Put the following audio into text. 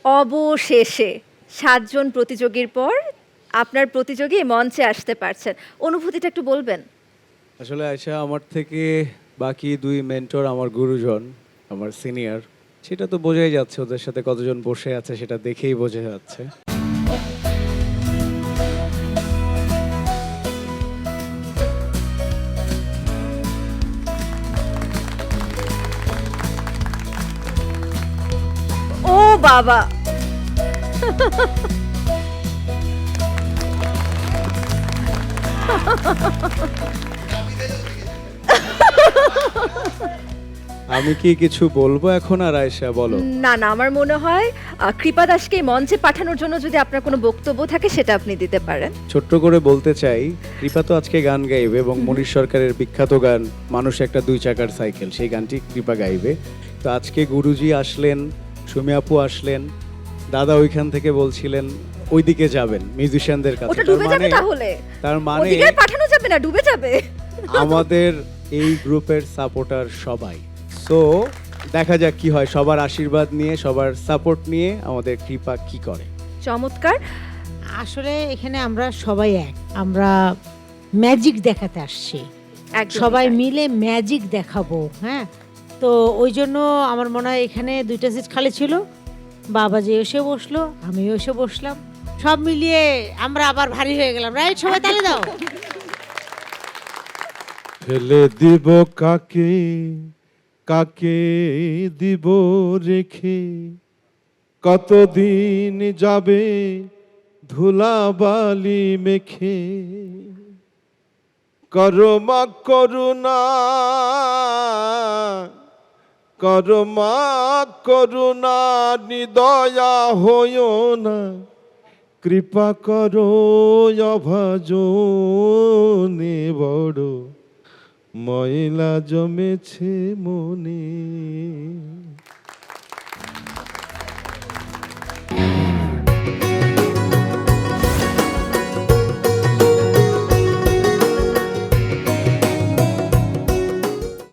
অবশেষে ৭ জন প্রতিযোগীর পর আপনার প্রতিযোগী মঞ্চে আসতে পারছেন। অনুভূতিটা একটু বলবেন? আসলে আয়েশা আমার থেকে বাকি ২ মেন্টর আমার গুরুজন, আমার সিনিয়র। সেটা তো বোঝাই যাচ্ছে ওদের সাথে কতজন বসে আছে সেটা দেখেই বোঝা যাচ্ছে। ও বাবা! আমি কি কিছু বলবো এখন আর আয়েশা বলো? না, না আমার মনে হয় কৃপা দাসকে এই মঞ্চে পাঠানোর জন্য যদি আপনার কোনো বক্তব্য থাকে সেটা আপনি দিতে পারেন। ছোট্ট করে বলতে চাই, কৃপা তো আজকে গান গাইবে এবং মনীশ সরকারের বিখ্যাত গান 'মানুষ একটা ২ চাকার সাইকেল' সেই গানটি কৃপা গাইবে। তো আজকে গুরুজি আসলেন, সুমি আপু আসলেন, দাদা ওইখান থেকে বলছিলেন ওইদিকে যাবেন মিউজিশিয়ানদের কাছে। ওটা ডুবে যাবে তাহলে? তার মানে ওদিকে আর পাঠানো যাবে না, ডুবে যাবে। আমাদের এই গ্রুপের সাপোর্টার সবাই। সো দেখা যাক কি হয়, সবার আশীর্বাদ নিয়ে, সবার সাপোর্ট নিয়ে আমাদের কৃপা কি করে। চমৎকার! আসলে এখানে আমরা সবাই এক। আমরা ম্যাজিক দেখাতে আসছি। একদমই সবাই তাই। মিলে ম্যাজিক দেখাবো, হ্যাঁ? তো ওই জন্য আমার মনে হয় এখানে ২ টা সিট খালি ছিল। বাবা যে এসে বসলো, আমিও এসে বসলাম। সব মিলিয়ে আমরা আবার ভারী হয়ে গেলাম। রাইট? সবাই তালি দাও। ফেলে দিব কাকে, কাকে দিব রেখে, কতদিন যাবে ধুলাবালি মেখে, করমা করুণা, করমা করুণা, নিদয়া হইও না, কৃপা করো অভাজনে বড় ময়লা জমেছে মনে।